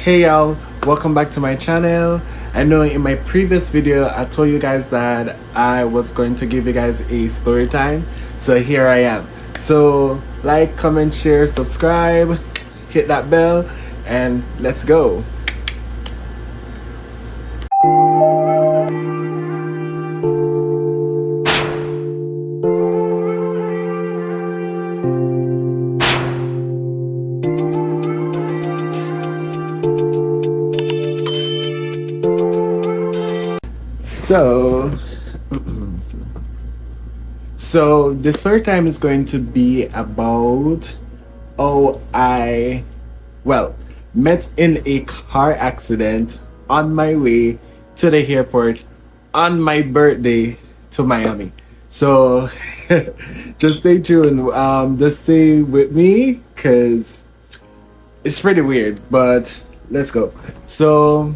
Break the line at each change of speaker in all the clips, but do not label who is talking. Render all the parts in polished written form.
Hey y'all, welcome back to my channel. I know in my previous video I told you guys that I was going to give you guys a story time, so here I am. So like, comment, share, subscribe, hit that bell, and let's go. So So this third time is going to be about oh I well met in a car accident on my way to the airport on my birthday to Miami. So just stay tuned. Just stay with me because it's pretty weird, but let's go. So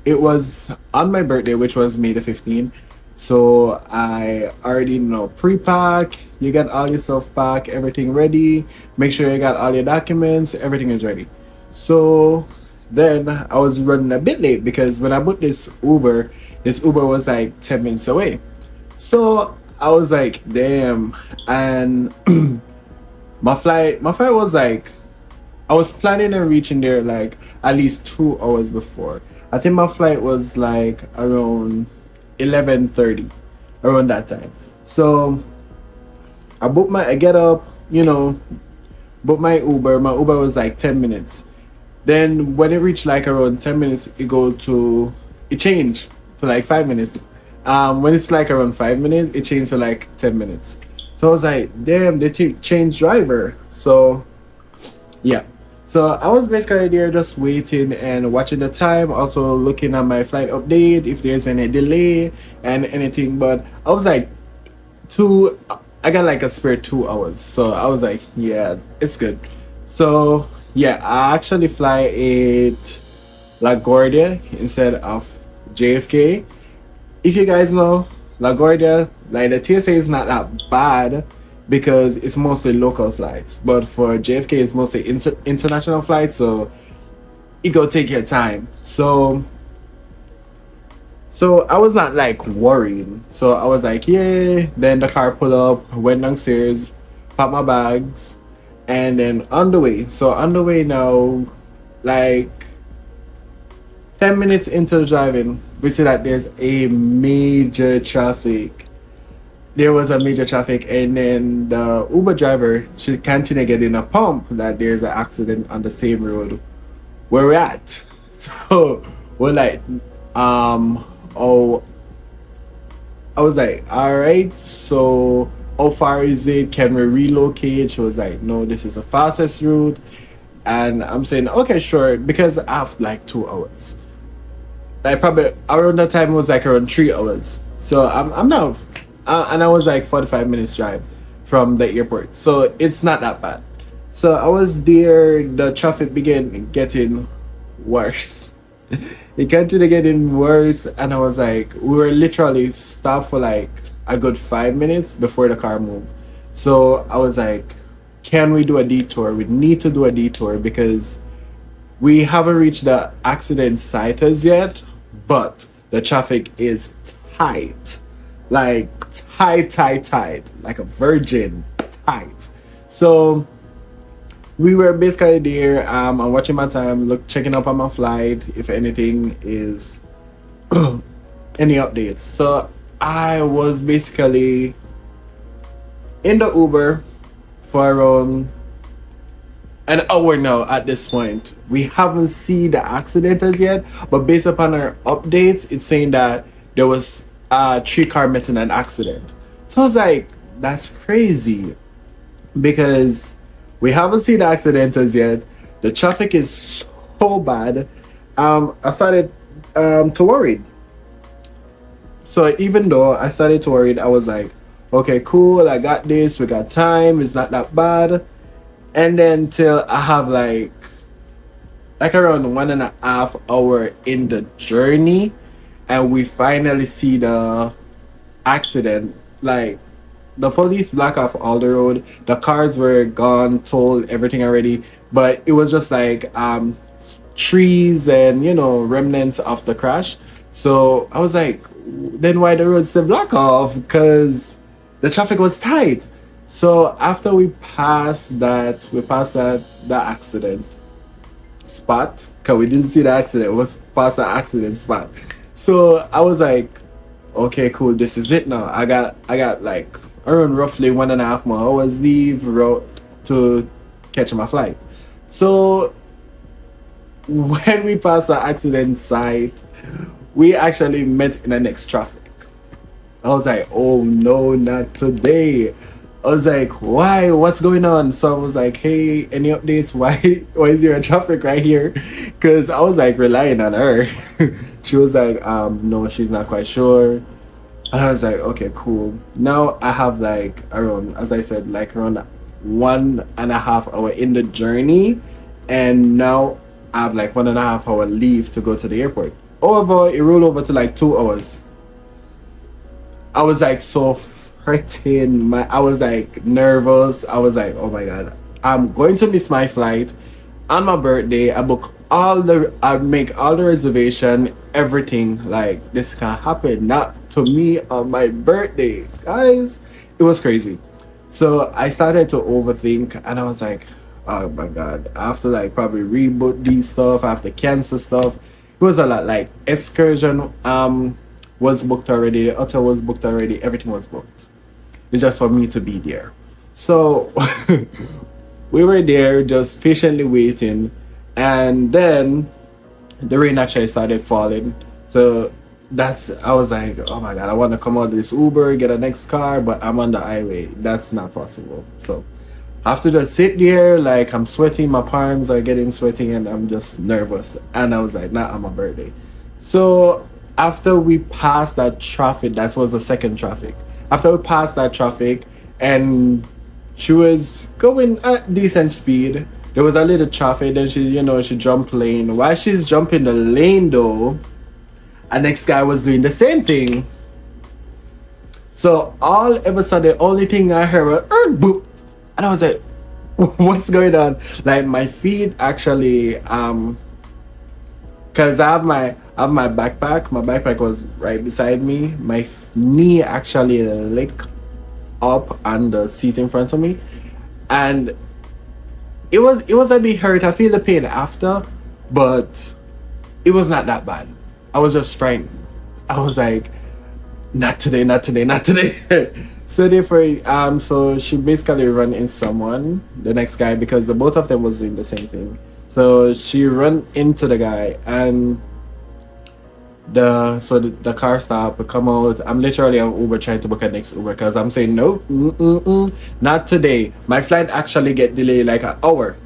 it was on my birthday, which was May the 15th. So I already know pre-pack, you got all your stuff packed, everything ready. Make sure you got all your documents, everything is ready. So then I was running a bit late because when I booked this Uber was like 10 minutes away. So I was like, damn. And my flight was like, I was planning on reaching there like at least 2 hours before. I think my flight was like around 11:30, around that time. So I get up, book my Uber. My Uber was like 10 minutes. Then when it reached like around 10 minutes, it changed to like 5 minutes. When it's like around 5 minutes, it changed to like 10 minutes. So I was like, damn, they changed driver. So yeah. So I was basically there just waiting and watching the time, also looking at my flight update if there's any delay and anything. But I was like, I got like a spare 2 hours. So I was like, yeah, it's good. So yeah, I actually fly at LaGuardia instead of JFK. If you guys know, LaGuardia, like the TSA is not that bad because it's mostly local flights, but for JFK it's mostly international flights, so it go take your time. So I was not like worried. So I was like, yeah. Then the car pulled up, went downstairs, packed my bags, and then on the way. So on the way now, like 10 minutes into driving, we see that there's a major traffic. There was a major traffic, and then the Uber driver, she continued getting a pump that there's an accident on the same road where we're at. So we're like, oh, I was like, all right, so how far is it? Can we relocate? She was like, no, this is the fastest route. And I'm saying, okay, sure, because I have like 2 hours. Like probably around that time it was like around 3 hours. So I'm now, and I was like 45 minutes drive from the airport, so it's not that bad. So I was there. The traffic began getting worse. It continued getting worse, and I was like, we were literally stopped for like a good 5 minutes before the car moved. So I was like, can we do a detour? We need to do a detour because we haven't reached the accident site as yet, but the traffic is tight. Like tight, like a virgin tight. So we were basically there. I'm watching my time, checking up on my flight if anything is any updates. So I was basically in the Uber for around an hour now at this point. We haven't seen the accident as yet, but based upon our updates, it's saying that there was 3 car met in an accident. So I was like, that's crazy because we haven't seen the accident as yet. The traffic is so bad. I started to worry. So even though I started to worry, I was like, okay, cool, I got this, we got time, it's not that bad. And then till I have like around 1.5 hour in the journey, and we finally see the accident. Like the police block off all the road, the cars were gone, told everything already, but it was just like trees and remnants of the crash. So I was like, then why the road still block off? Because the traffic was tight. So after we passed that the accident spot, because we didn't see the accident, it was past the accident spot. So I was like, okay, cool, this is it now. I got like around roughly 1.5 more hours leave to catch my flight. So when we passed the accident site, we actually met in the next traffic. I was like, oh no, not today. I was like, why? What's going on? So I was like, hey, any updates? Why is there a traffic right here? Because I was like relying on her. She was like, no, she's not quite sure. And I was like, okay, cool. Now I have like around, as I said, like around 1.5 hour in the journey, and now I have like 1.5 hour leave to go to the airport. However, it rolled over to like 2 hours. I was like so hurting. I was like nervous. I was like, oh my god, I'm going to miss my flight on my birthday. I make all the reservation, everything. Like this can happen not to me on my birthday, guys. It was crazy. So I started to overthink, and I was like, oh my god, I have to like probably reboot these stuff. I have to cancel stuff. It was a lot. Like excursion was booked already. The hotel was booked already. Everything was booked. It's just for me to be there. So we were there just patiently waiting, and then the rain actually started falling. So I was like, oh my god, I want to come out of this Uber, get a next car, but I'm on the highway. That's not possible. So I have to just sit there, like I'm sweating, my palms are getting sweaty, and I'm just nervous. And I was like, not on my birthday. So after we passed that traffic, that was the second traffic. After we passed that traffic, and she was going at decent speed, there was a little traffic. Then she jumped lane. While she's jumping the lane, though, a next guy was doing the same thing. So all of a sudden, the only thing I heard was boop, and I was like, "What's going on?" Like my feet actually, cause I have my backpack. My backpack was right beside me. My knee actually licked up on the seat in front of me, and it was a bit hurt. I feel the pain after, but it was not that bad. I was just frightened. I was like, not today, not today, not today. So therefore, so she basically run in someone, the next guy, because the both of them was doing the same thing. So she run into the guy, and the car stop, we come out. I'm literally on Uber trying to book a next Uber because I'm saying nope, not today. My flight actually get delayed like an hour,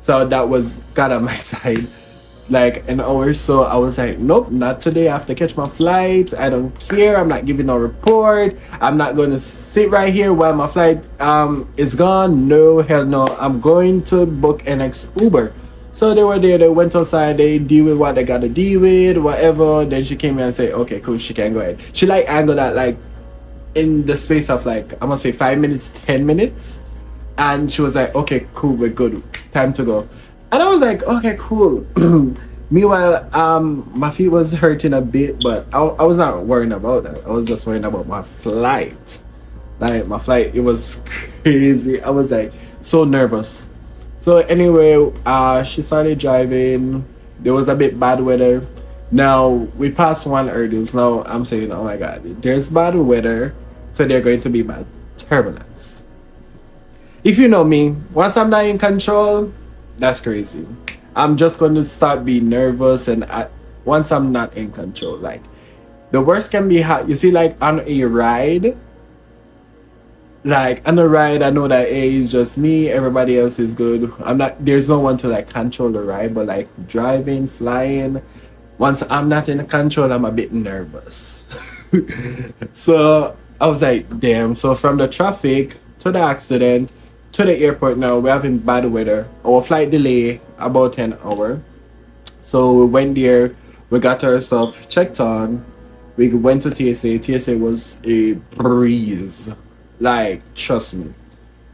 so that was God on my side, like an hour. So I was like, nope, not today. I have to catch my flight. I don't care. I'm not giving no report. I'm not going to sit right here while my flight is gone. No, hell no. I'm going to book an next Uber. So they were there, they went outside, they deal with what they gotta deal with, whatever. Then she came in and said, okay, cool, she can go ahead. She like angled that like in the space of like, I'm gonna say 5 minutes, 10 minutes. And she was like, okay, cool, we're good. Time to go. And I was like, okay, cool. Meanwhile, my feet was hurting a bit, but I was not worrying about that. I was just worrying about my flight. Like my flight, it was crazy. I was like so nervous. So anyway, she started driving. There was a bit bad weather. Now we passed one hurdles. Now I'm saying, oh my god, there's bad weather, so they're going to be bad turbulence. If you know me, once I'm not in control, that's crazy. I'm just going to start being nervous, and once I'm not in control, like the worst can be you see, like on a ride. Like on the ride, I know that hey, it's just me, everybody else is good. There's no one to like control the ride, but like driving, flying, once I'm not in control, I'm a bit nervous. So I was like, damn. So from the traffic to the accident to the airport, now we're having bad weather. Our flight delay about an hour. So we went there, we got our stuff checked on, we went to TSA. TSA was a breeze. Like, trust me,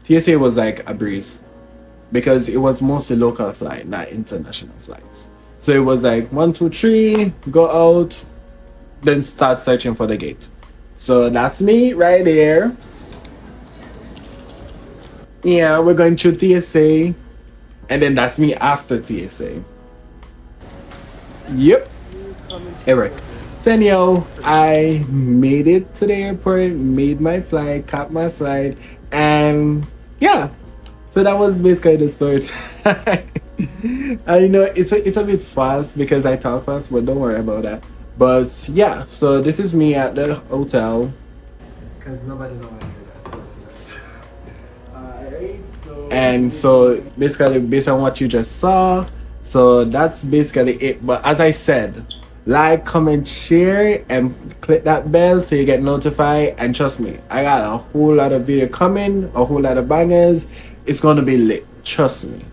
TSA was like a breeze because it was mostly local flight, not international flights. So it was like 1, 2, 3, go out, then start searching for the gate. So that's me right there. Yeah, we're going through TSA, and then that's me after TSA. Yep, Eric. So anyhow, I made it to the airport, made my flight, caught my flight, and yeah. So that was basically the story. I know it's a bit fast because I talk fast, but don't worry about that. But yeah, so this is me at the hotel. Because nobody know I hear that person. Alright, so and so basically based on what you just saw, so that's basically it. But as I said, like, comment, share, and click that bell so you get notified. And trust me, I got a whole lot of video coming, a whole lot of bangers. It's gonna be lit. Trust me.